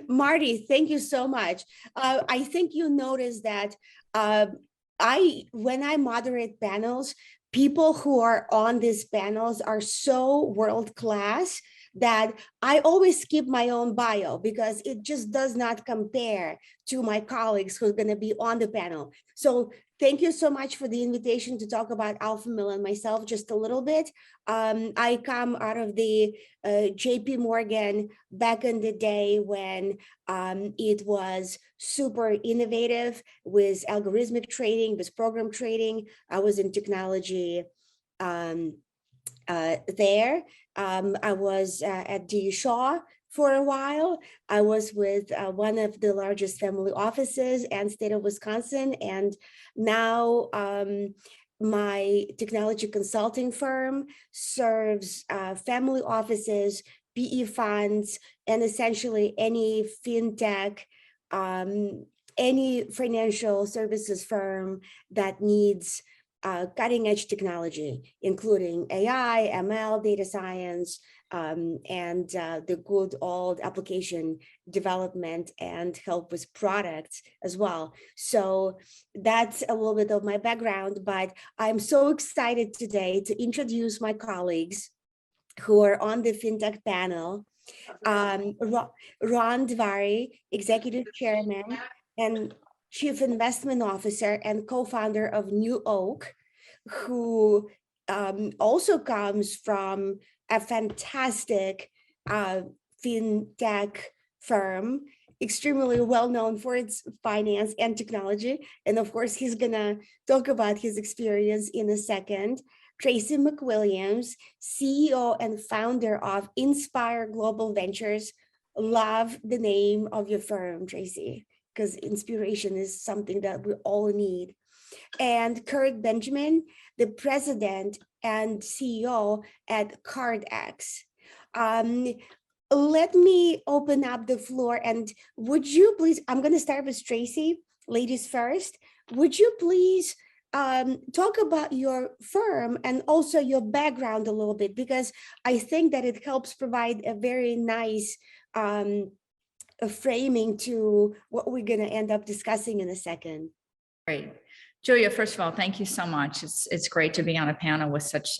Marty, thank you so much. I think you noticed that when I moderate panels, people who are on these panels are so world class that I always skip my own bio because it just does not compare to my colleagues who are going to be on the panel. So thank you so much for the invitation to talk about AlphaMille and myself just a little bit. I come out of the JP Morgan back in the day when it was super innovative with algorithmic trading, with program trading. I was in technology there. I was at D. Shaw for a while. I was with one of the largest family offices and state of Wisconsin. And now my technology consulting firm serves family offices, PE funds, and essentially any fintech, any financial services firm that needs cutting edge technology, including AI, ML, data science, and the good old application development and help with products as well. So that's a little bit of my background, but I'm so excited today to introduce my colleagues who are on the FinTech panel. Ron Dvari, Executive Chairman and Chief Investment Officer and co-founder of NewOak, who also comes from a fantastic fintech firm, extremely well known for its finance and technology. And of course, he's gonna talk about his experience in a second. Tracy McWilliams, CEO and founder of Inspire Global Ventures. Love the name of your firm, Tracy, because inspiration is something that we all need. And Kurt Benjamin, the president and CEO at CardX. Let me open up the floor, and would you please, I'm going to start with Tracy, ladies first. Would you please talk about your firm and also your background a little bit, because I think that it helps provide a very nice framing to what we're going to end up discussing in a second. Great. Julia, first of all, thank you so much. It's great to be on a panel with such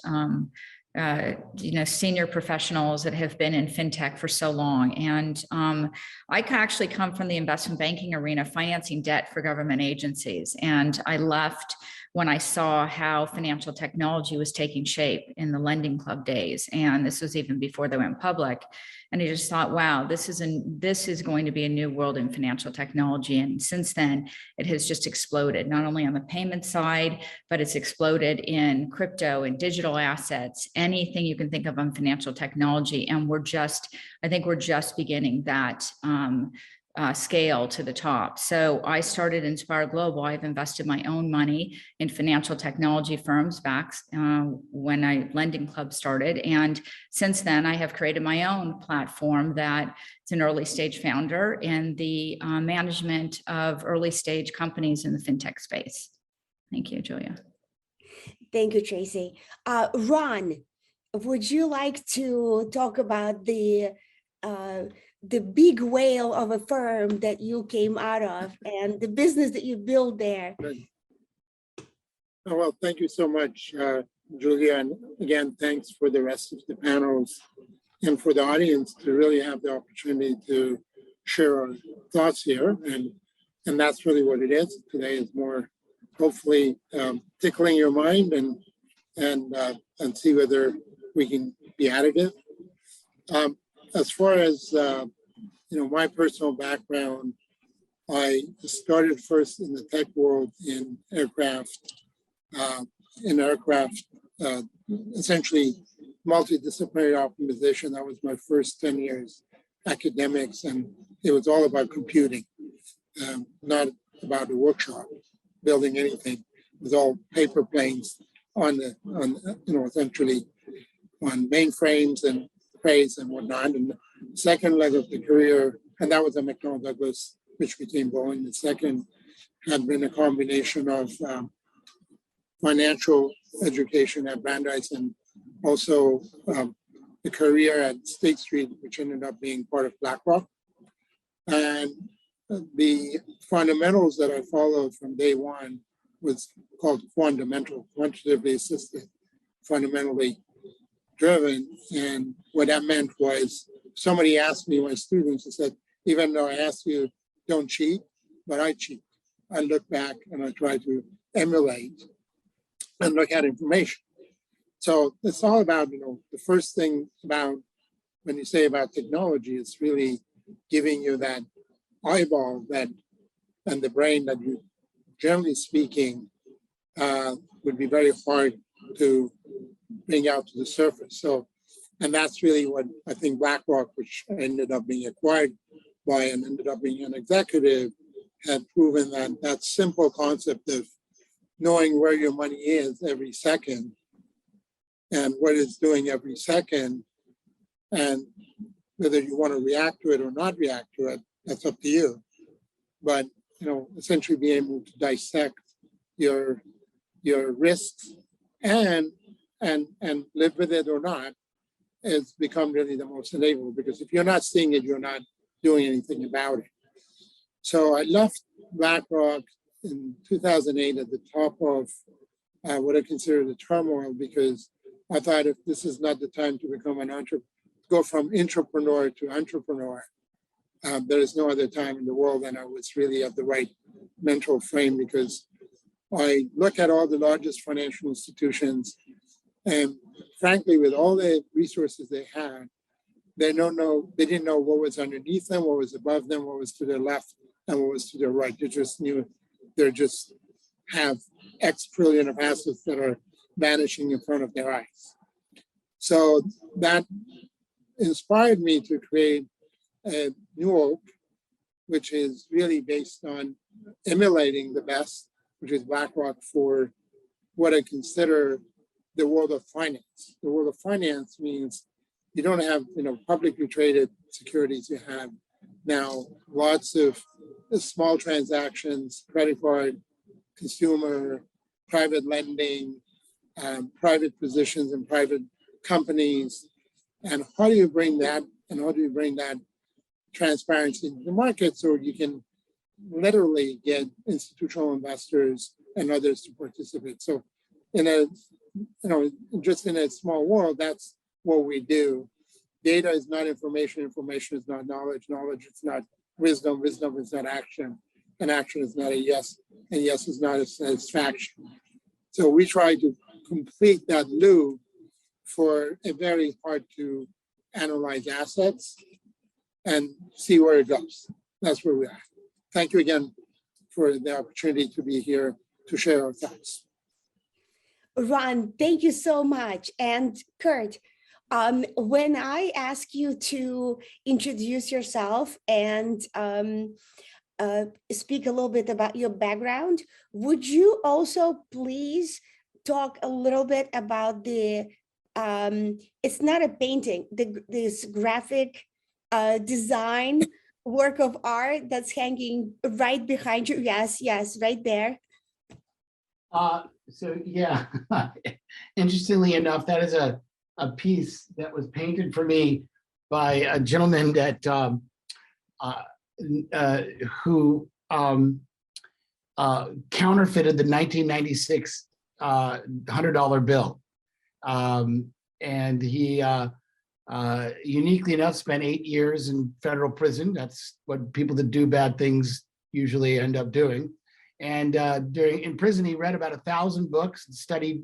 senior professionals that have been in fintech for so long. And I actually come from the investment banking arena, financing debt for government agencies. And I left when I saw how financial technology was taking shape in the lending club days. And this was even before they went public. And I just thought, wow, this is going to be a new world in financial technology. And since then, it has just exploded, not only on the payment side, but it's exploded in crypto and digital assets, anything you can think of on financial technology. And I think we're just beginning that scale to the top. So I started Inspire Global. I've invested my own money in financial technology firms back when Lending Club started. And since then, I have created my own platform that is an early stage founder in the management of early stage companies in the fintech space. Thank you, Julia. Thank you, Tracy. Ron, would you like to talk about the big whale of a firm that you came out of and the business that you built there? Oh, well, thank you so much, Julia. And again, thanks for the rest of the panels and for the audience to really have the opportunity to share our thoughts here. And that's really what it is. Today is more hopefully tickling your mind and see whether we can be additive. As far as my personal background, I started first in the tech world in aircraft, essentially multidisciplinary optimization. That was my first 10 years academics, and it was all about computing, not about a workshop building anything. It was all paper planes essentially on mainframes and trays and whatnot. And the second leg of the career, and that was at McDonnell Douglas, which became Boeing. The second had been a combination of financial education at Brandeis and also a career at State Street, which ended up being part of BlackRock. And the fundamentals that I followed from day one was called fundamental, quantitatively assisted, fundamentally driven. And what that meant was somebody asked me, my students, and said, even though I asked you, don't cheat, but I cheat. I look back and I try to emulate and look at information. So it's all about, the first thing about when you say about technology, it's really giving you that eyeball that and the brain that you, generally speaking, would be very hard to bring out to the surface. So, and that's really what I think BlackRock, which ended up being acquired by and ended up being an executive, had proven that that simple concept of knowing where your money is every second and what it's doing every second, and whether you want to react to it or not react to it, that's up to you. But essentially being able to dissect your risks and live with it or not has become really the most enabling, because if you're not seeing it, you're not doing anything about it. So I left BlackRock in 2008 at the top of what I consider the turmoil, because I thought if this is not the time to become an entrepreneur, go from intrapreneur to entrepreneur, there is no other time in the world when I was really at the right mental frame, because I look at all the largest financial institutions, and frankly, with all the resources they had, they didn't know what was underneath them, what was above them, what was to their left, and what was to their right. They just knew they just have X trillion of assets that are vanishing in front of their eyes. So that inspired me to create a NewOak, which is really based on emulating the best, which is BlackRock, for what I consider the world of finance. The world of finance means you don't have publicly traded securities. You have now lots of small transactions, credit card, consumer, private lending, private positions in private companies. And how do you bring that, and how do you bring that transparency into the market so you can literally get institutional investors and others to participate? So just in a small world, that's what we do. Data is not information, information is not knowledge, knowledge is not wisdom, wisdom is not action, and action is not a yes, and yes is not a satisfaction. So we try to complete that loop for a very hard to analyze assets and see where it goes. That's where we are. Thank you again for the opportunity to be here to share our thoughts. Ron, thank you so much. And Kurt, when I ask you to introduce yourself and speak a little bit about your background, would you also please talk a little bit about the, it's not a painting, this graphic design work of art that's hanging right behind you? Yes, right there. So yeah, interestingly enough, that is a piece that was painted for me by a gentleman that who counterfeited the 1996 $100 bill, and he uniquely enough spent 8 years in federal prison. That's what people that do bad things usually end up doing. And in prison, he read about 1,000 books, and studied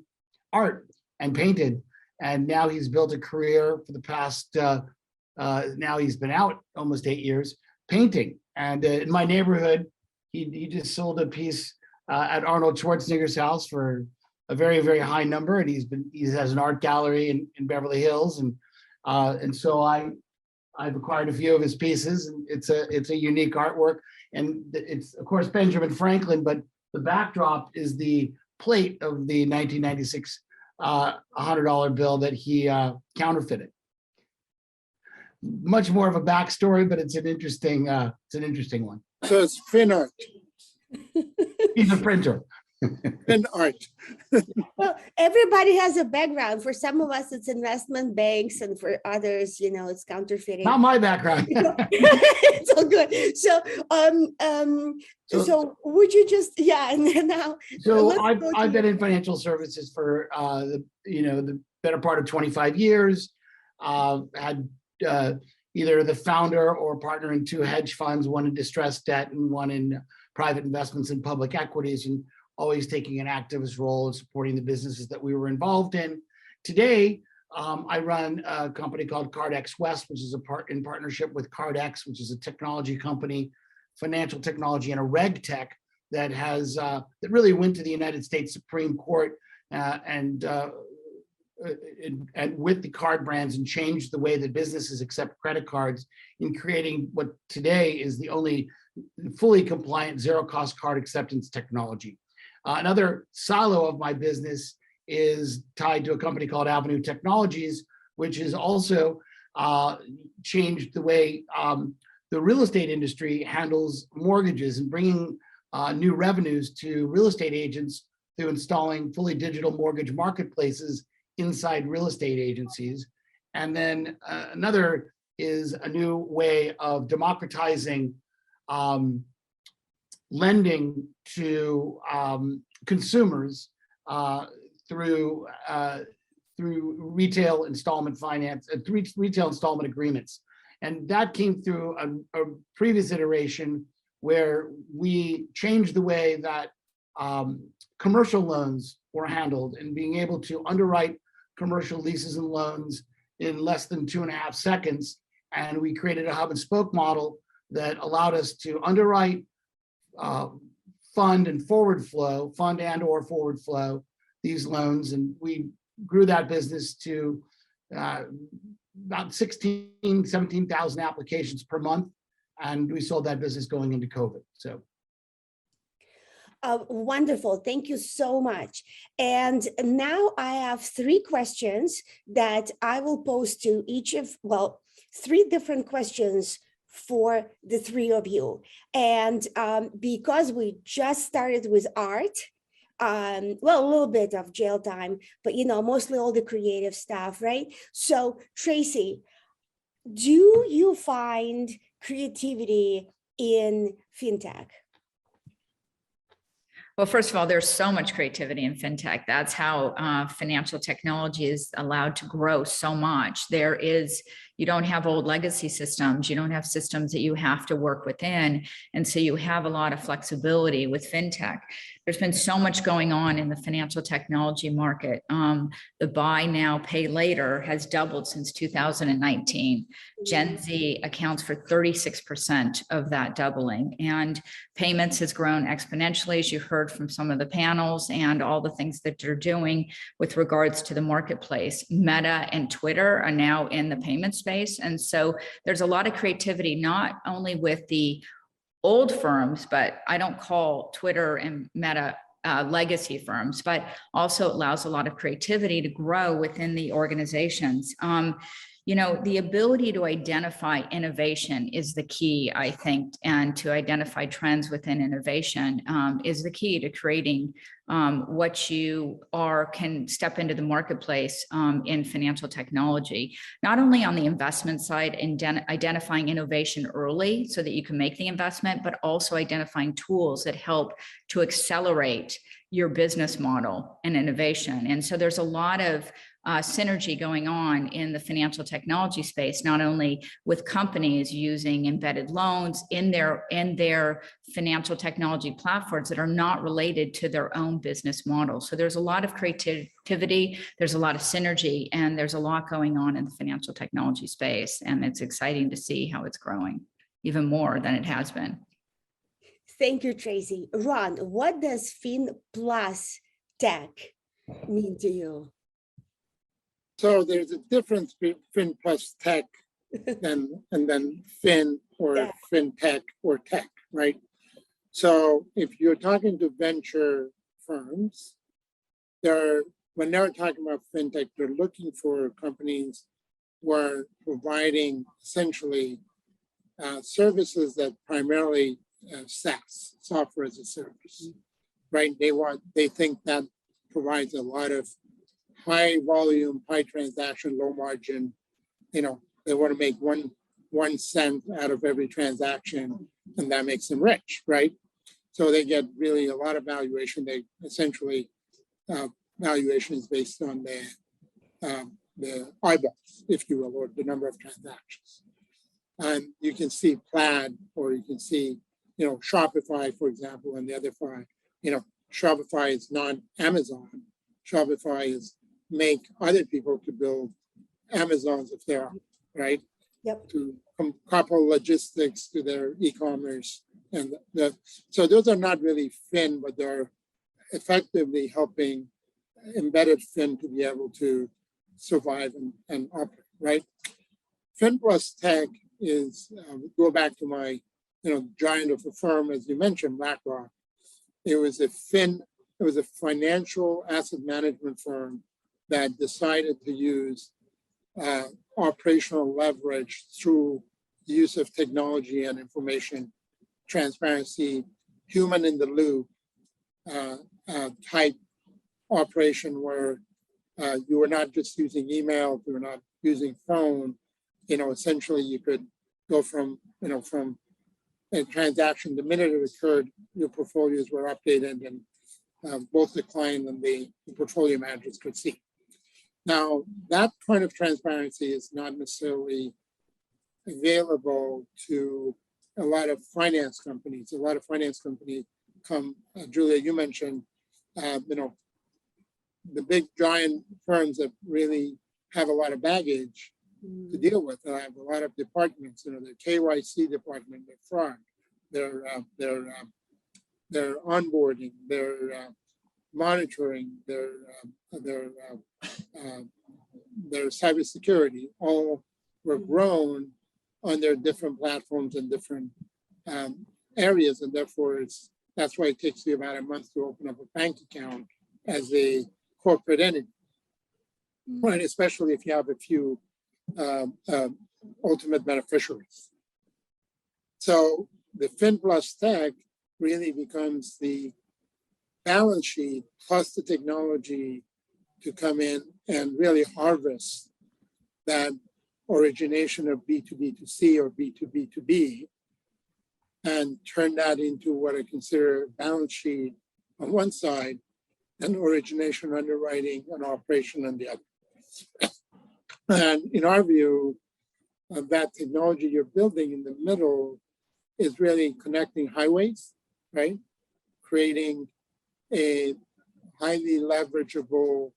art and painted. And now he's built a career for the past, now he's been out almost 8 years painting. And in my neighborhood, he just sold a piece at Arnold Schwarzenegger's house for a very, very high number. And he has an art gallery in Beverly Hills. And so I've acquired a few of his pieces, and it's a unique artwork. And it's, of course, Benjamin Franklin, but the backdrop is the plate of the 1996 $100 bill that he counterfeited. Much more of a backstory, but it's an interesting one. So it's fin art. He's a printer. Fin art. Well, everybody has a background. For some of us, it's investment banks, and for others, it's counterfeiting. Not my background. It's all good. So would you just, and then now. So let's go to I've been in financial services for the better part of 25 years. Had either the founder or partner in 2 hedge funds, one in distressed debt and one in private investments in public equities, and always taking an activist role in supporting the businesses that we were involved in. Today, I run a company called CardX West, which is in partnership with CardX, which is a technology company, financial technology, and a reg tech that has that really went to the United States Supreme Court and with the card brands and changed the way that businesses accept credit cards in creating what today is the only fully compliant zero-cost card acceptance technology. Another silo of my business is tied to a company called Avenue Technologies, which has also changed the way the real estate industry handles mortgages and bringing new revenues to real estate agents through installing fully digital mortgage marketplaces inside real estate agencies. And then another is a new way of democratizing lending to consumers through retail installment finance, retail installment agreements. And that came through a previous iteration where we changed the way that commercial loans were handled, and being able to underwrite commercial leases and loans in less than 2.5 seconds. And we created a hub and spoke model that allowed us to underwrite, fund and or forward flow these loans. And we grew that business to about 16,000, 17,000 applications per month. And we sold that business going into COVID. So. Wonderful. Thank you so much. And now I have 3 questions that I will pose to each of, 3 different questions for the 3 of you. And because we just started with art, a little bit of jail time, but mostly all the creative stuff, right? So Tracy, do you find creativity in fintech? Well, first of all, there's so much creativity in fintech. That's how financial technology is allowed to grow so much. You don't have old legacy systems. You don't have systems that you have to work within. And so you have a lot of flexibility with fintech. There's been so much going on in the financial technology market. The buy now, pay later has doubled since 2019. Gen Z accounts for 36% of that doubling. And payments has grown exponentially, as you heard from some of the panels, and all the things that they're doing with regards to the marketplace. Meta and Twitter are now in the payment space. And so there's a lot of creativity, not only with the old firms, but I don't call Twitter and Meta legacy firms, but also allows a lot of creativity to grow within the organizations. The ability to identify innovation is the key, I think, and to identify trends within innovation is the key to creating what you can step into the marketplace in financial technology, not only on the investment side and identifying innovation early so that you can make the investment, but also identifying tools that help to accelerate your business model and innovation. And so there's a lot of synergy going on in the financial technology space, not only with companies using embedded loans in their financial technology platforms that are not related to their own business model. So there's a lot of creativity, there's a lot of synergy, and there's a lot going on in the financial technology space. And it's exciting to see how it's growing even more than it has been. Thank you, Tracy. Ron, what does Fin plus tech mean to you? So there's a difference between Fin plus tech and then Fin or FinTech or tech, right? So if you're talking to venture firms, when they're talking about FinTech, they're looking for companies who are providing essentially services that primarily SaaS, software as a service, right? They think that provides a lot of high volume, high transaction, low margin. They want to make one cent out of every transaction, and that makes them rich, right? So they get really a lot of valuation. They essentially valuation is based on the eyeballs, if you will, or the number of transactions. And you can see Plaid, or you can see, Shopify, for example, and the other five. Shopify is not Amazon. Shopify is make other people to build Amazons if they are, right? Yep. To couple logistics to their e-commerce. So those are not really Fin, but they're effectively helping embedded Fin to be able to survive and operate, right? Fin plus Tech is, go back to my, giant of a firm, as you mentioned, BlackRock. It was a financial asset management firm that decided to use operational leverage through the use of technology and information transparency, human in the loop type operation where you were not just using email, you were not using phone. Essentially you could go from a transaction, the minute it occurred, your portfolios were updated and both the client and the portfolio managers could see. Now, that kind of transparency is not necessarily available to a lot of finance companies. A lot of finance companies come, Julia, you mentioned, the big giant firms that really have a lot of baggage to deal with. I have a lot of departments, their KYC department, their fraud, their onboarding, their monitoring, their cybersecurity, all were grown on their different platforms and different areas, and therefore that's why it takes you about a month to open up a bank account as a corporate entity, right? Especially if you have a few ultimate beneficiaries. So the Fin plus Tech really becomes the balance sheet plus the technology to come in and really harvest that origination of B2B2C or B2B2B and turn that into what I consider a balance sheet on one side and origination, underwriting, and operation on the other. And in our view, that technology you're building in the middle is really connecting highways, right? Creating a highly leverageable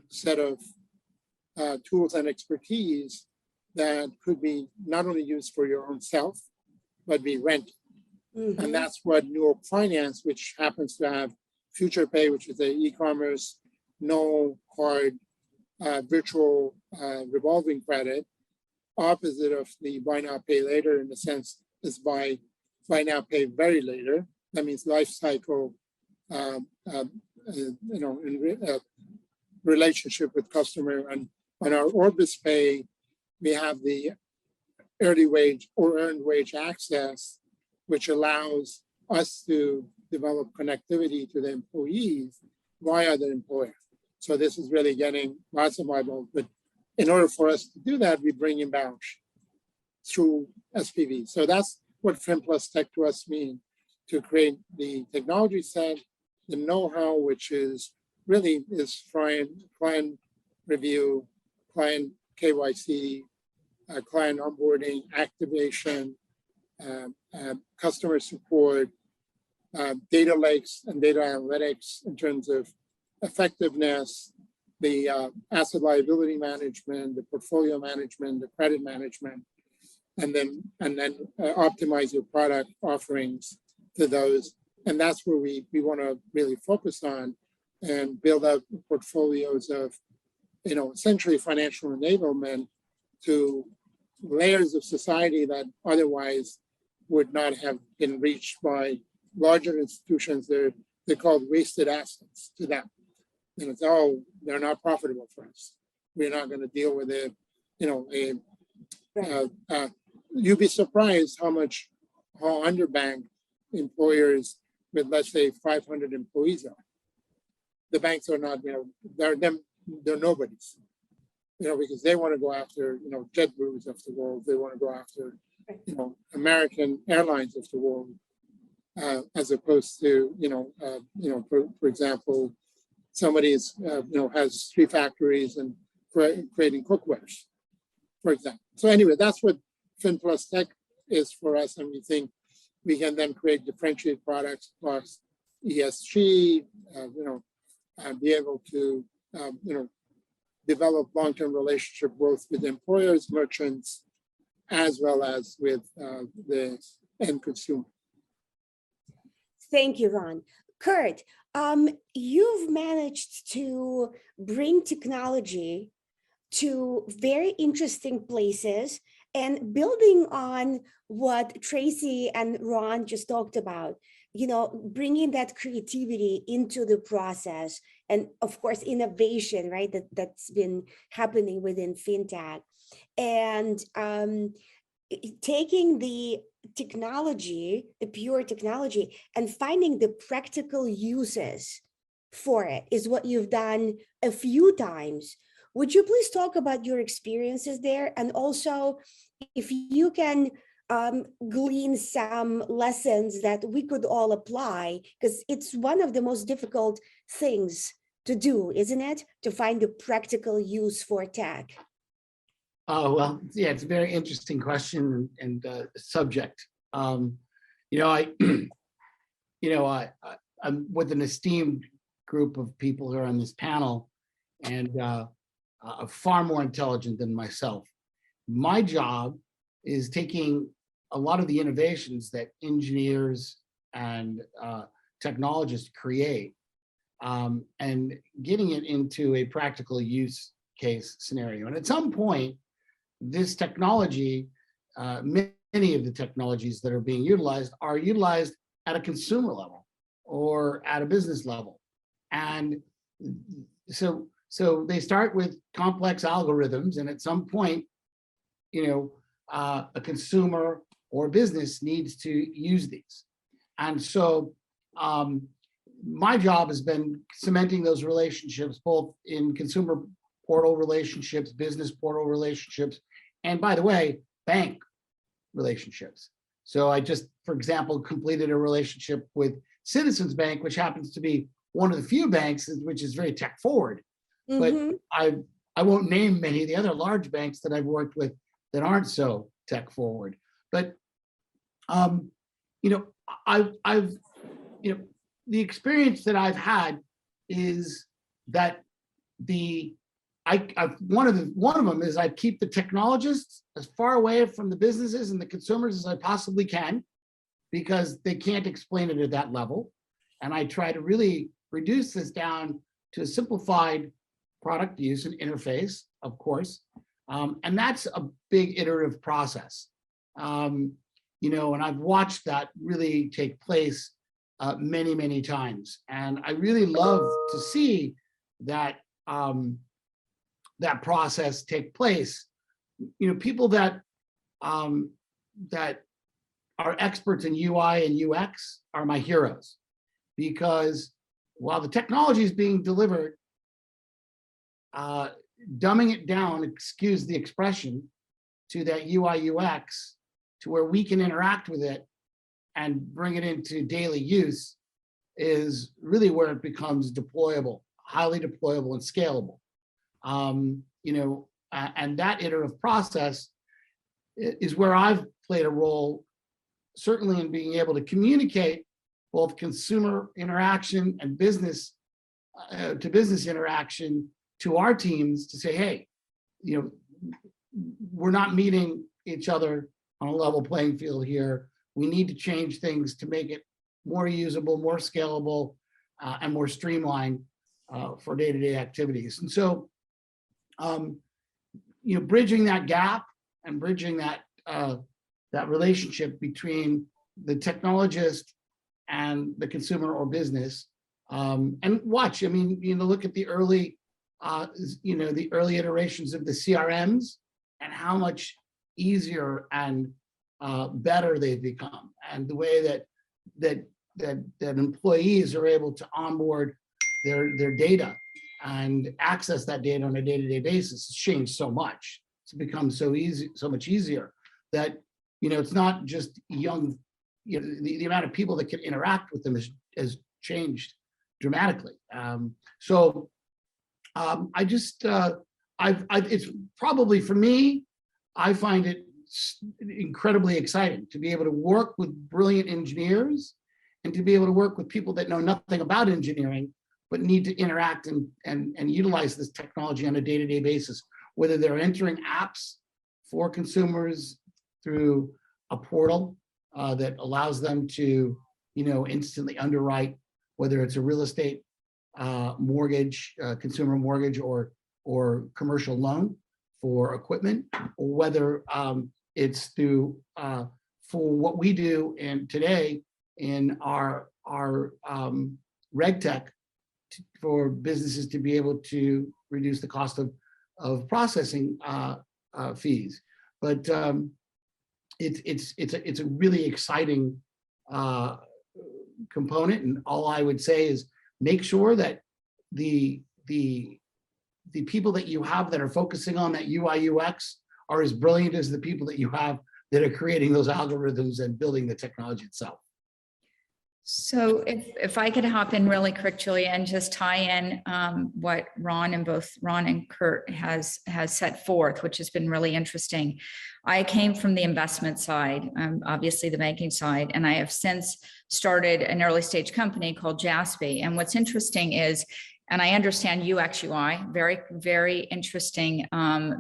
set of tools and expertise that could be not only used for your own self, but be rented. Mm-hmm. And that's what NewOak Finance, which happens to have Future Pay, which is an e-commerce, no card, virtual revolving credit, opposite of the buy now, pay later, in the sense is buy now, pay very later. That means life cycle, relationship with customer. And on our Orbis Pay, we have the early wage or earned wage access, which allows us to develop connectivity to the employees via the employer. So this is really getting lots of eyeballs. But in order for us to do that, we bring in balance sheet through SPV. So that's what Fin plus Tech to us mean, to create the technology set, the know-how, which is really is client review, client KYC, client onboarding, activation, customer support, data lakes and data analytics in terms of effectiveness, the asset liability management, the portfolio management, the credit management, and then optimize your product offerings to those. And that's where we want to really focus on and build up portfolios of, essentially financial enablement to layers of society that otherwise would not have been reached by larger institutions. They're called wasted assets to them. And it's, they're not profitable for us. We're not going to deal with it. You'd be surprised how underbanked employers with, let's say, 500 employees on. The banks are not, they're nobodies, because they want to go after, JetBlues of the world. They want to go after, American Airlines of the world, as opposed to, for example, somebody is, has 3 factories and creating cookwares, for example. So anyway, that's what Fin Plus Tech is for us, and we think we can then create differentiated products plus ESG, be able to, develop long-term relationship both with employers, merchants, as well as with the end consumer. Thank you, Ron. Kurt, you've managed to bring technology to very interesting places, and building on what Tracy and Ron just talked about, bringing that creativity into the process, and of course, innovation, right? That's been happening within FinTech, and taking the technology, the pure technology, and finding the practical uses for it is what you've done a few times. Would you please talk about your experiences there? And also, if you can glean some lessons that we could all apply, because it's one of the most difficult things to do, isn't it? To find the practical use for tech. Oh, well, yeah, it's a very interesting question and subject. I'm with an esteemed group of people who are on this panel, and far more intelligent than myself. My job is taking a lot of the innovations that engineers and technologists create and getting it into a practical use case scenario. And at some point, this technology, many of the technologies that are being utilized are utilized at a consumer level or at a business level. And so they start with complex algorithms, and at some point, a consumer or business needs to use these. And so my job has been cementing those relationships, both in consumer portal relationships, business portal relationships, and by the way, bank relationships. So I just, for example, completed a relationship with Citizens Bank, which happens to be one of the few banks which is very tech forward. Mm-hmm. But I won't name many of the other large banks that I've worked with that aren't so tech forward. But the experience that I've had is that one of them is I keep the technologists as far away from the businesses and the consumers as I possibly can, because they can't explain it at that level. And I try to really reduce this down to a simplified product use and interface, of course. And that's a big iterative process. And I've watched that really take place many, many times. And I really love to see that that process take place. People that that are experts in UI and UX are my heroes, because while the technology is being delivered, dumbing it down, excuse the expression, to that UI UX, to where we can interact with it and bring it into daily use, is really where it becomes deployable, highly deployable and scalable. And that iterative process is where I've played a role, certainly in being able to communicate both consumer interaction and business to business interaction to our teams to say, hey, we're not meeting each other on a level playing field here. We need to change things to make it more usable, more scalable, and more streamlined for day-to-day activities. And so, bridging that gap and bridging that that relationship between the technologist and the consumer or business, and watch. Look at the early, the early iterations of the CRMs and how much easier and better they've become, and the way that employees are able to onboard their data and access that data on a day-to-day basis. It's changed so much. It's become so easy, so much easier that, it's not just young, the amount of people that can interact with them has changed dramatically. It's probably, for me, I find it incredibly exciting to be able to work with brilliant engineers and to be able to work with people that know nothing about engineering, but need to interact and utilize this technology on a day-to-day basis, whether they're entering apps for consumers through a portal that allows them to, instantly underwrite, whether it's a real estate mortgage, consumer mortgage, or commercial loan for equipment, or whether it's through for what we do today in our RegTech for businesses to be able to reduce the cost of processing fees. But it's a really exciting component, and all I would say is make sure that the people that you have that are focusing on that UI UX are as brilliant as the people that you have that are creating those algorithms and building the technology itself. So if I could hop in really quick, Julia, and just tie in what Ron and Kurt has set forth, which has been really interesting. I came from the investment side, obviously the banking side, and I have since started an early stage company called Jaspy. And what's interesting is, and I understand UX UI, very, very interesting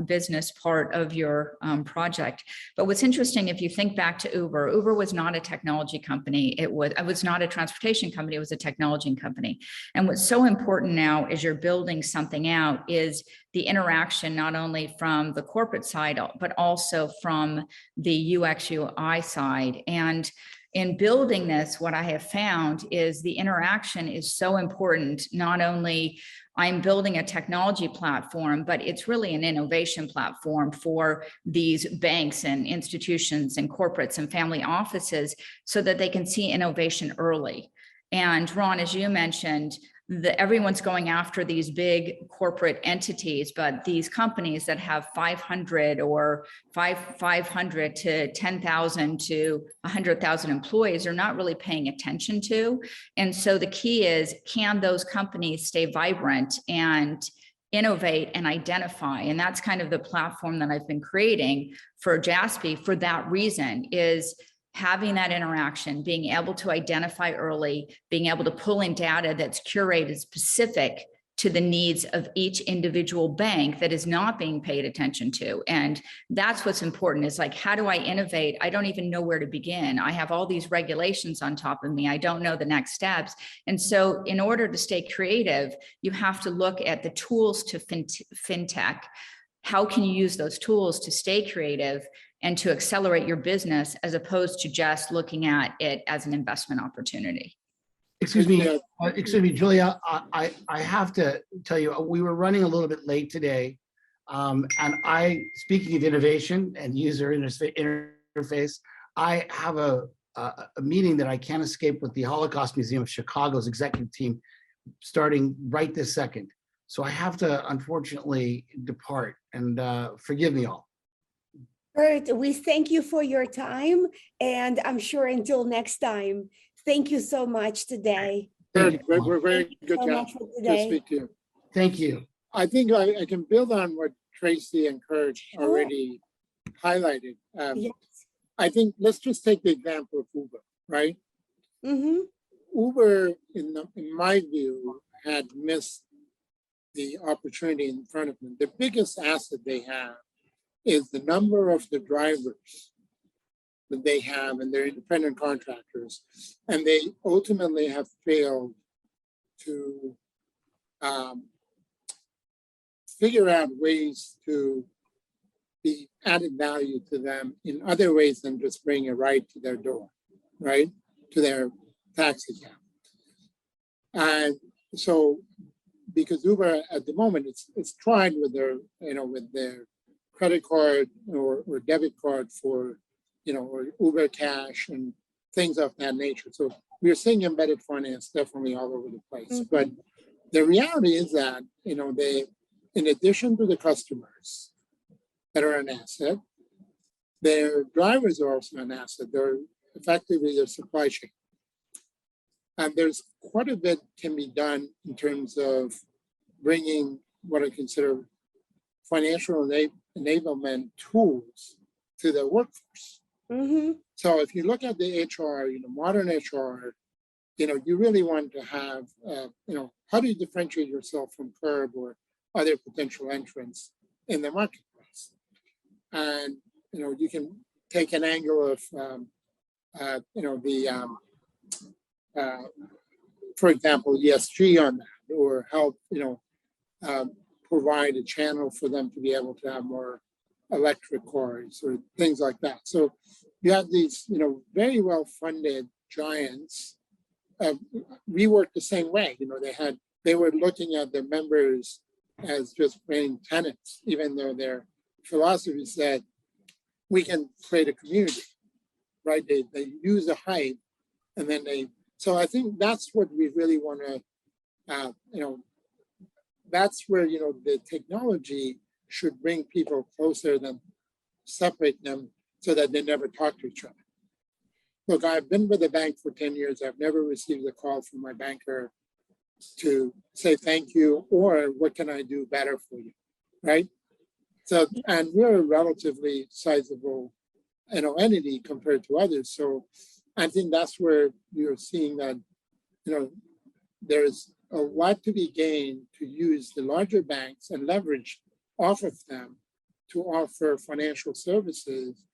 business part of your project. But what's interesting, if you think back to Uber was not a technology company. It was not a transportation company. It was a technology company. And what's so important now is you're building something out is the interaction, not only from the corporate side, but also from the UX UI side. And in building this, what I have found is the interaction is so important. Not only I'm building a technology platform, but it's really an innovation platform for these banks and institutions and corporates and family offices so that they can see innovation early. And Ron, as you mentioned, everyone's going after these big corporate entities, but these companies that have 500 or 500 to 10,000 to 100,000 employees are not really paying attention to. And so the key is, can those companies stay vibrant and innovate and identify? And that's kind of the platform that I've been creating for Jaspy for that reason, is having that interaction, being able to identify early, being able to pull in data that's curated specific to the needs of each individual bank that is not being paid attention to. And that's what's important, is like, how do I innovate? I don't even know where to begin. I have all these regulations on top of me. I don't know the next steps. And so in order to stay creative, you have to look at the tools to fintech. How can you use those tools to stay creative and to accelerate your business, as opposed to just looking at it as an investment opportunity? Excuse me, Julia, I have to tell you, we were running a little bit late today. And speaking of innovation and user interface, I have a meeting that I can't escape with the Holocaust Museum of Chicago's executive team starting right this second. So I have to unfortunately depart, and forgive me all. Kurt, we thank you for your time, and I'm sure until next time. Thank you so much today. We're very good to speak to you. Thank you. I think I can build on what Tracy and Kurt already highlighted. Yes. I think let's just take the example of Uber, right? Mm-hmm. Uber, in my view, had missed the opportunity in front of them. The biggest asset they have is the number of the drivers that they have, and they're independent contractors, and they ultimately have failed to figure out ways to be added value to them in other ways than just bring a ride to their door, right? To their taxi cab. And so, because Uber at the moment, it's tried with their, with their credit card or debit card for, or Uber Cash and things of that nature. So we're seeing embedded finance definitely all over the place. But the reality is that, they, in addition to the customers that are an asset, their drivers are also an asset. They're effectively their supply chain. And there's quite a bit can be done in terms of bringing what I consider financial enablement tools to the workforce. So if you look at the HR, modern HR, you really want to have, how do you differentiate yourself from Curb or other potential entrants in the marketplace? And, you can take an angle of, for example, ESG on that, or help, provide a channel for them to be able to have more electric cars or things like that. So you have these, very well-funded giants. We work the same way. They were looking at their members as just paying tenants, even though their philosophy said we can create a community, right? They use a hype, and then so I think that's what we really want to, that's where, the technology should bring people closer than separate them so that they never talk to each other. Look, I've been with the bank for 10 years. I've never received a call from my banker to say thank you or what can I do better for you, right? So, and we're a relatively sizable, entity compared to others. So I think that's where you're seeing that, there's a lot to be gained to use the larger banks and leverage off of them to offer financial services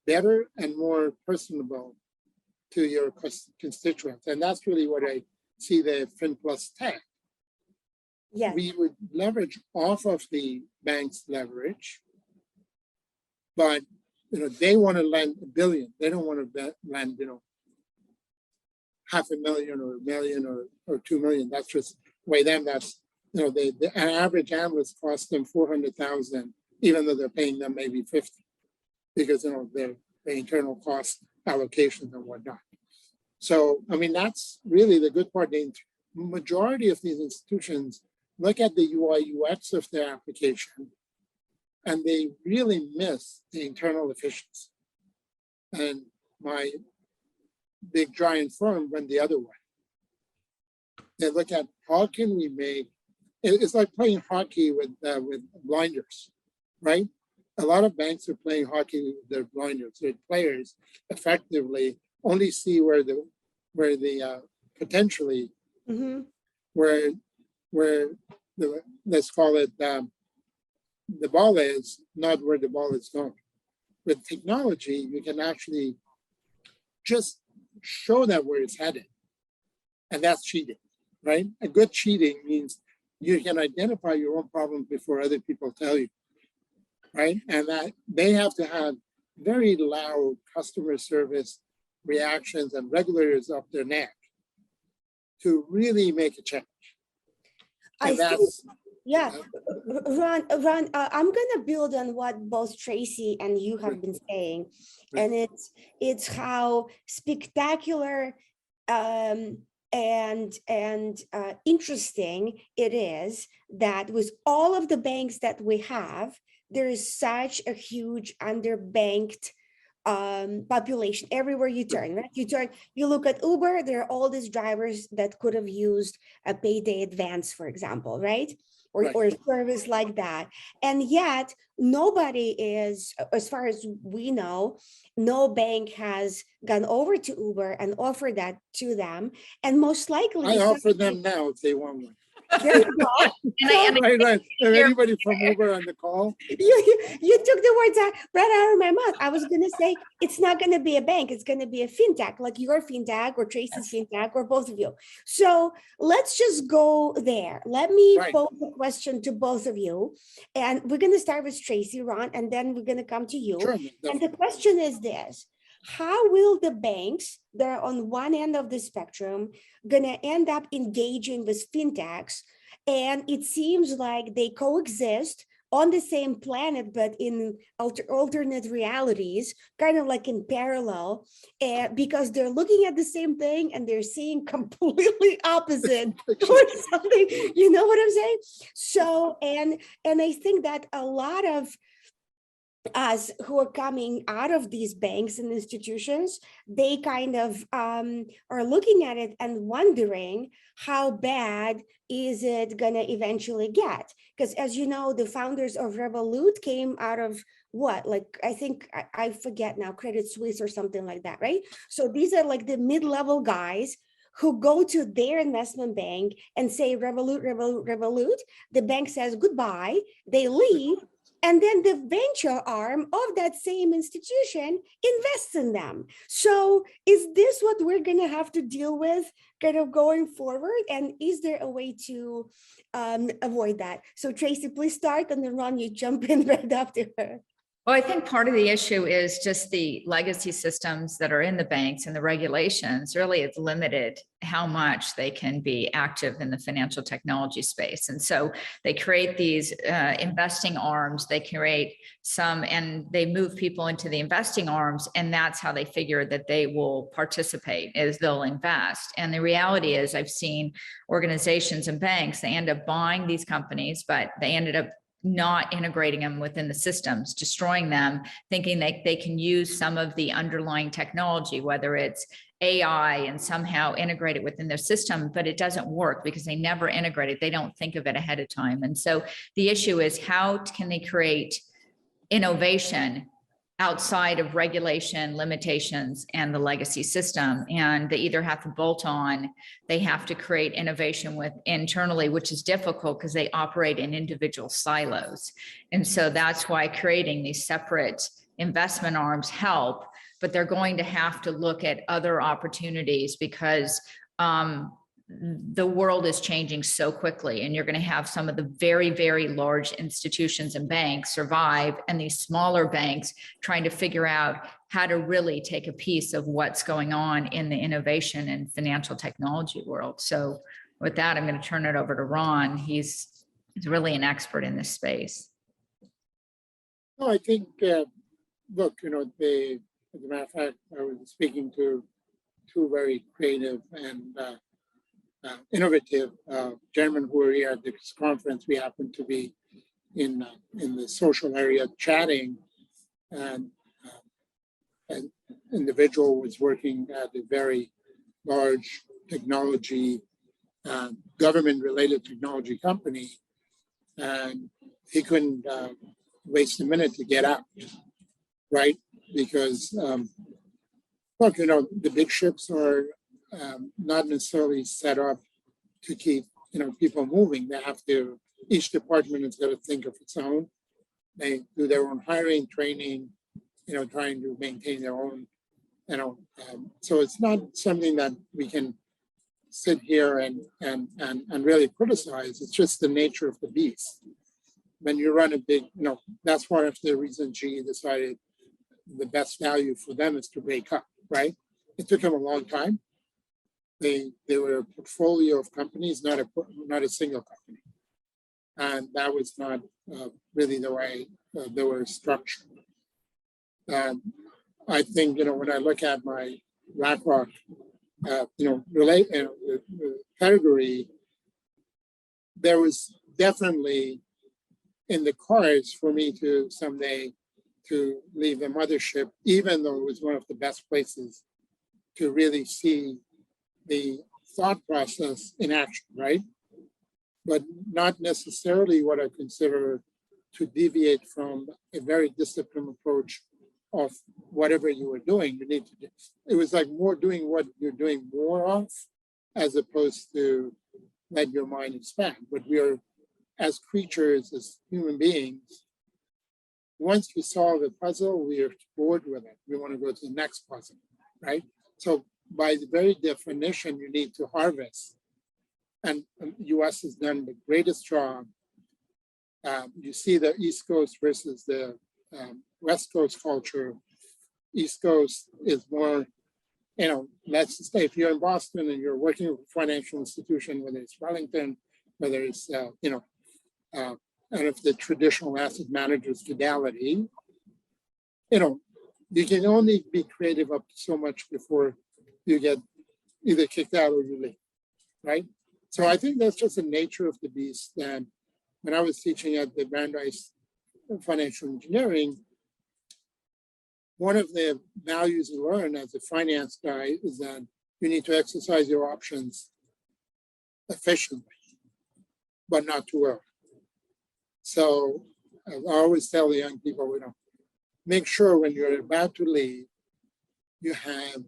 better and more personable to your constituents. And that's really what I see the FinPlus Tech. Yeah. We would leverage off of the bank's leverage, but they want to lend $1 billion. They don't want to lend, $500,000 or $1 million or $2 million. That's just way them. That's an average analyst costs them $400,000, even though they're paying them maybe $50,000, because their internal cost allocations and whatnot. So I mean that's really the good part. The majority of these institutions look at the UI UX of their application, and they really miss the internal efficiency. And my big giant firm went the other way. They look at how can we make it's like playing hockey with blinders, right? A lot of banks are playing hockey with their blinders. Their players effectively only see where the potentially where the let's call it the ball is, not where the ball is going. With technology, you can actually just show that where it's headed, and that's cheating, right? A good cheating means you can identify your own problems before other people tell you, right? And that they have to have very loud customer service reactions and regulators up their neck to really make a change. And Ron, I'm gonna build on what both Tracy and you have been saying, and it's how spectacular and interesting it is that with all of the banks that we have, there is such a huge underbanked population everywhere you turn, right? You look at Uber, there are all these drivers that could have used a payday advance, for example, right? Or a service like that. And yet nobody is, as far as we know, no bank has gone over to Uber and offered that to them. And most likely I offer them now if they want one. There you go. Right. Anybody from Uber on the call? You took the words right out of my mouth. I was going to say, it's not going to be a bank. It's going to be a fintech, like your fintech or Tracy's fintech or both of you. So let's just go there. Let me pose a question to both of you. And we're going to start with Tracy, Ron, and then we're going to come to you. Sure, and the question is this. How will the banks that are on one end of the spectrum going to end up engaging with fintechs? And it seems like they coexist on the same planet, but in alternate realities, kind of like in parallel, because they're looking at the same thing and they're seeing completely opposite or something. You know what I'm saying? So, and I think that a lot of us who are coming out of these banks and institutions, they kind of are looking at it and wondering how bad is it going to eventually get? Because as you know, the founders of Revolut came out of what? Like, I think, I forget now, Credit Suisse or something like that, right? So these are like the mid-level guys who go to their investment bank and say, Revolut, Revolut, Revolut. The bank says goodbye, they leave. And then the venture arm of that same institution invests in them. So is this what we're going to have to deal with kind of going forward? And is there a way to avoid that? So Tracy, please start, and then Ron, you jump in right after her. Well, I think part of the issue is just the legacy systems that are in the banks and the regulations. Really, it's limited how much they can be active in the financial technology space. And so they create these investing arms, they create some, and they move people into the investing arms, and that's how they figure that they will participate, is they'll invest. And the reality is, I've seen organizations and banks, they end up buying these companies, but they ended up not integrating them within the systems, destroying them, thinking they can use some of the underlying technology, whether it's AI, and somehow integrate it within their system, but it doesn't work because they never integrate it. They don't think of it ahead of time. And so the issue is, how can they create innovation outside of regulation, limitations, and the legacy system? And they either have to bolt on, they have to create innovation with internally, which is difficult because they operate in individual silos. And so that's why creating these separate investment arms help, but they're going to have to look at other opportunities, because the world is changing so quickly, and you're going to have some of the very, very large institutions and banks survive, and these smaller banks trying to figure out how to really take a piece of what's going on in the innovation and financial technology world. So with that, I'm going to turn it over to Ron. He's really an expert in this space. No, I think, look, as a matter of fact, I was speaking to two very creative and innovative gentlemen who were here at this conference. We happened to be in the social area chatting, and an individual was working at a very large technology, government-related technology company, and he couldn't waste a minute to get out, right? Because look, the big ships are not necessarily set up to keep people moving. They have to, each department has got to think of its own. They do their own hiring, training, trying to maintain their own, so it's not something that we can sit here and really criticize. It's just the nature of the beast. When you run a big, that's one of the reasons GE decided the best value for them is to break up, right? It took them a long time. They were a portfolio of companies, not a single company, and that was not really the way they were structured. I think when I look at my BlackRock, category, there was definitely in the cards for me to someday to leave the mothership, even though it was one of the best places to really see the thought process in action, right? But not necessarily what I consider to deviate from a very disciplined approach of whatever you were doing. You need to do. It was like more doing what you're doing more of, as opposed to let your mind expand. But we are, as creatures, as human beings, once we solve a puzzle, we are bored with it. We want to go to the next puzzle, right? So by the very definition, you need to harvest. And the US has done the greatest job. You see the East Coast versus the West Coast culture. East Coast is more, let's just say if you're in Boston and you're working with a financial institution, whether it's Wellington, whether it's, and if the traditional asset manager's Fidelity, you know, you can only be creative up to so much before you get either kicked out or you leave, right? So I think that's just the nature of the beast. And when I was teaching at the Brandeis Financial Engineering, one of the values you learn as a finance guy is that you need to exercise your options efficiently, but not too early. So I always tell the young people, you know, make sure when you're about to leave, you have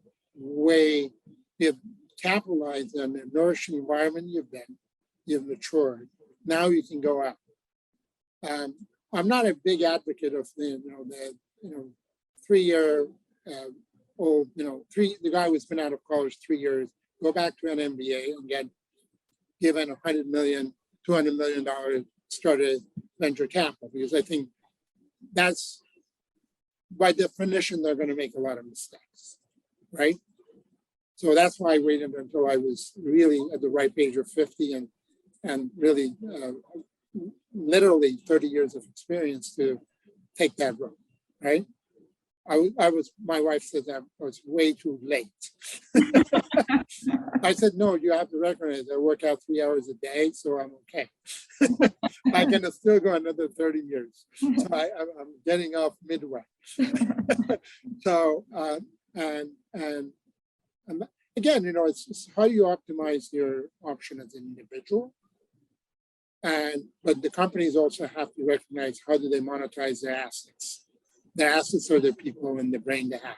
capitalized on the nourishing environment you've matured. Now you can go out. I'm not a big advocate of the 3-year old, the guy who's been out of college 3 years, go back to an MBA and get given $100 million, $200 million started venture capital, because I think that's, by definition, they're going to make a lot of mistakes, right? So that's why I waited until I was really at the ripe age of 50 and really literally 30 years of experience to take that road, right? My wife said that I was way too late. I said, no, you have to recognize I work out 3 hours a day, so I'm okay. I can still go another 30 years. So I'm getting off midway. So, and again, it's just how you optimize your option as an individual. But the companies also have to recognize how do they monetize their assets. The assets are the people and the brain they have.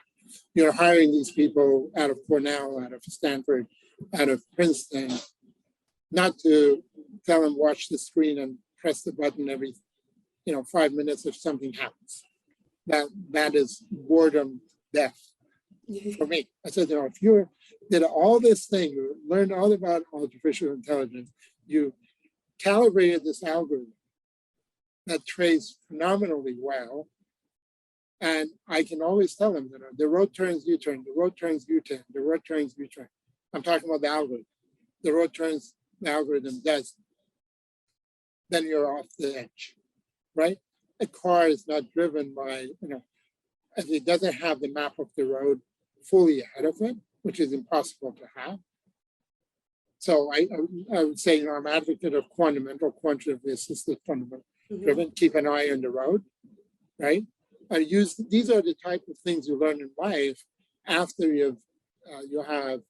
You're hiring these people out of Cornell, out of Stanford, out of Princeton, not to tell them watch the screen and press the button every 5 minutes if something happens. That is boredom death for me. I said, if you did all this thing, you learned all about artificial intelligence, you calibrated this algorithm that trades phenomenally well. And I can always tell them that the road turns U-turn, the road turns U-turn, the road turns U-turn. I'm talking about the algorithm. The road turns, the algorithm does. Then you're off the edge, right? A car is not driven by, if it doesn't have the map of the road fully ahead of it, which is impossible to have. So I would say, I'm an advocate of quantum-mental, quantitatively assisted fundamental driven, keep an eye on the road, right? These are the type of things you learn in life after you have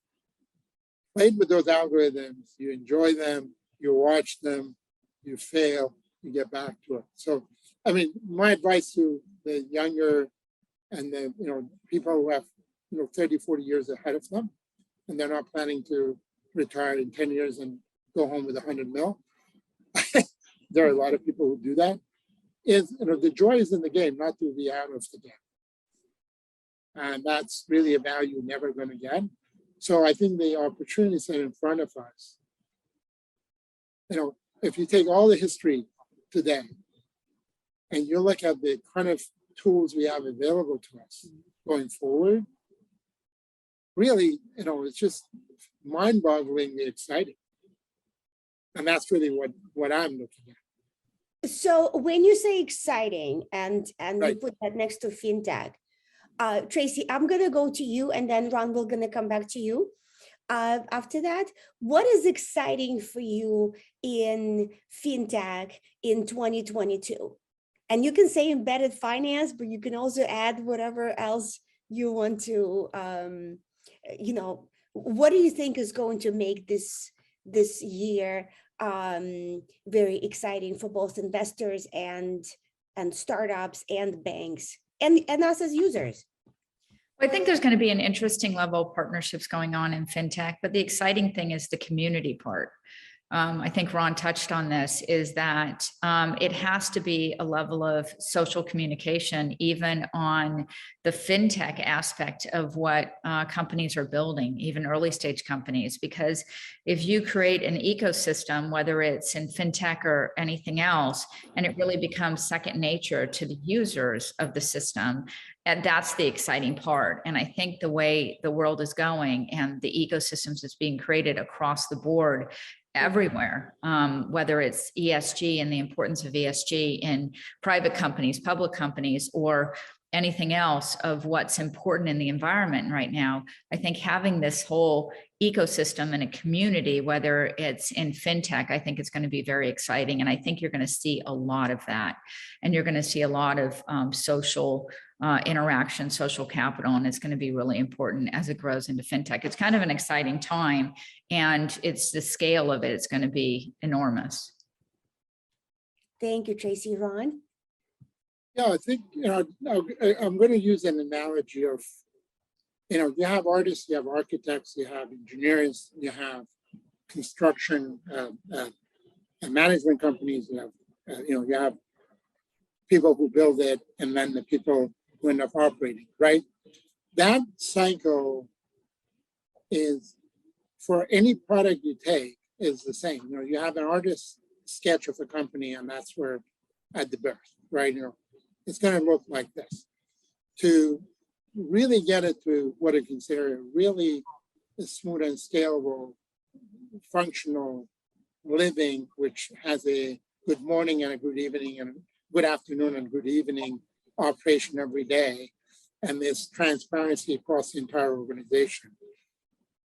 played with those algorithms, you enjoy them, you watch them, you fail, you get back to it. So, my advice to the younger and the people who have 30, 40 years ahead of them, and they're not planning to retire in 10 years and go home with 100 mil. There are a lot of people who do that. Is the joy is in the game, not to be out of the game. And that's really a value you're never going to get. So I think the opportunities that are in front of us, if you take all the history today and you look at the kind of tools we have available to us going forward, really, it's just mind-bogglingly exciting. And that's really what I'm looking at. So when you say exciting and Right. you put that next to fintech, Tracy, I'm going to go to you and then Ron, we're going to come back to you. After that, what is exciting for you in fintech in 2022? And you can say embedded finance, but you can also add whatever else you want to, what do you think is going to make this year very exciting for both investors and startups and banks and us as users? I think there's going to be an interesting level of partnerships going on in fintech, but the exciting thing is the community part. I think Ron touched on this, is that it has to be a level of social communication, even on the fintech aspect of what companies are building, even early stage companies, because if you create an ecosystem, whether it's in fintech or anything else, and it really becomes second nature to the users of the system, and that's the exciting part. And I think the way the world is going and the ecosystems that's being created across the board, everywhere, whether it's ESG and the importance of ESG in private companies, public companies, or anything else of what's important in the environment right now. I think having this whole ecosystem and a community, whether it's in fintech, I think it's going to be very exciting. And I think you're going to see a lot of that. And you're going to see a lot of social interaction, social capital, and it's going to be really important as it grows into fintech. It's kind of an exciting time, and it's the scale of it. It's going to be enormous. Thank you, Tracy. Ron? Yeah, I think, I'm going to use an analogy of, you have artists, you have architects, you have engineers, you have construction and management companies, you have people who build it, and then the people who end up operating, right? That cycle is, for any product you take, is the same. You have an artist sketch of a company, and that's where at the birth, right? It's going to look like this. To really get it to what I consider a really smooth and scalable, functional living, which has a good morning and a good evening and good afternoon and good evening operation every day, and this transparency across the entire organization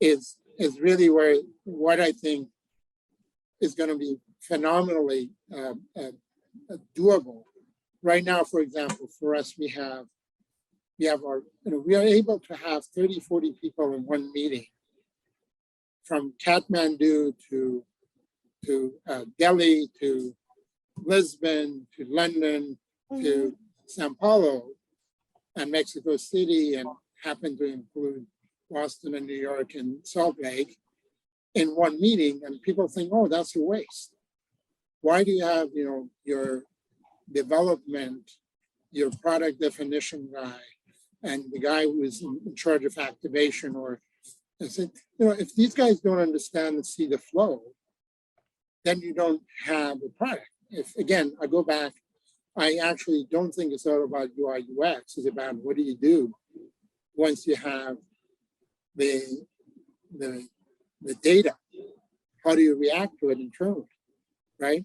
is really where what I think is going to be phenomenally doable. Right now, for example, for us, we are able to have 30, 40 people in one meeting, from Kathmandu to Delhi, to Lisbon, to London, to Sao Paulo, and Mexico City, and happen to include Boston and New York and Salt Lake in one meeting. And people think, oh, that's a waste. Why do you have, your development, your product definition guy, and the guy who is in charge of activation? Or I said, if these guys don't understand and see the flow, then you don't have a product. If, again, I go back, I actually don't think it's all about UI UX. It's about what do you do once you have the data? How do you react to it internally, right?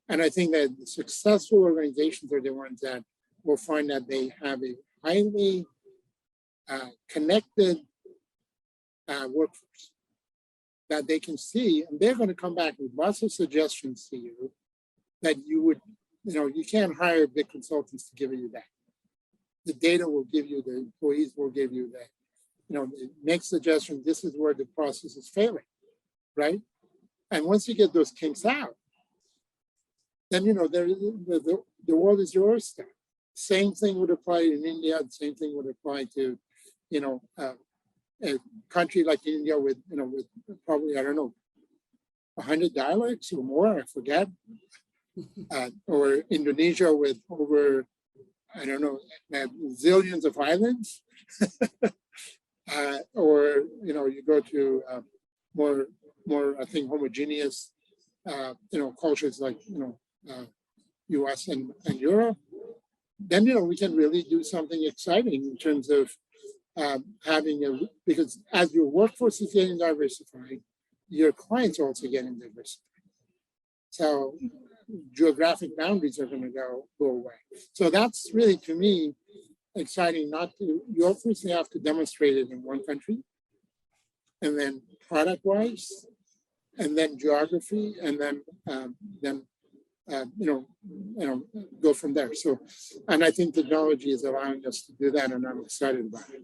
And I think that the successful organizations are the ones that will find that they have a highly connected workforce that they can see, and they're going to come back with lots of suggestions to you that you would, you can't hire big consultants to give you that. The data will give you, the employees will give you that. Make suggestions, this is where the process is failing, right? And once you get those kinks out, then, the world is your oyster. Same thing would apply in India, the same thing would apply to, a country like India with probably, I don't know, 100 dialects or more, I forget. Or Indonesia with over, I don't know, zillions of islands. Or, you go to more, I think, homogeneous, cultures like, US and Europe. Then, we can really do something exciting in terms of having because as your workforce is getting diversified, your clients are also getting diversified. So geographic boundaries are going to go away. So that's really, to me, exciting. You first have to demonstrate it in one country, and then product-wise, and then geography, and then go from there. So, and I think technology is allowing us to do that, and I'm excited about it.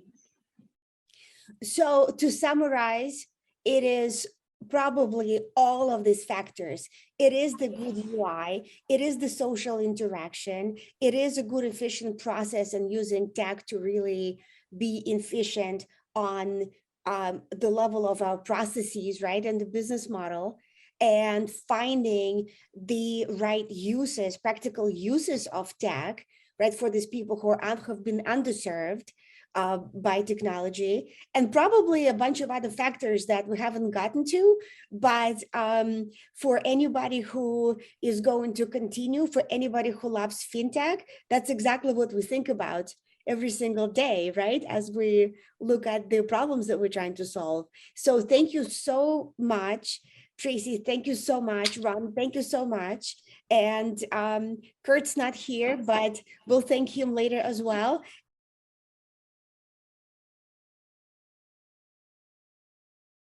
So to summarize, it is probably all of these factors. It is the good UI, it is the social interaction, it is a good efficient process, and using tech to really be efficient on the level of our processes, right, and the business model, and finding the right uses, practical uses of tech, right, for these people who have been underserved by technology, and probably a bunch of other factors that we haven't gotten to. But for anybody who is going to continue, for anybody who loves fintech, that's exactly what we think about every single day, right? As we look at the problems that we're trying to solve. So thank you so much, Tracy, thank you so much. Ron, thank you so much. And Kurt's not here, but we'll thank him later as well.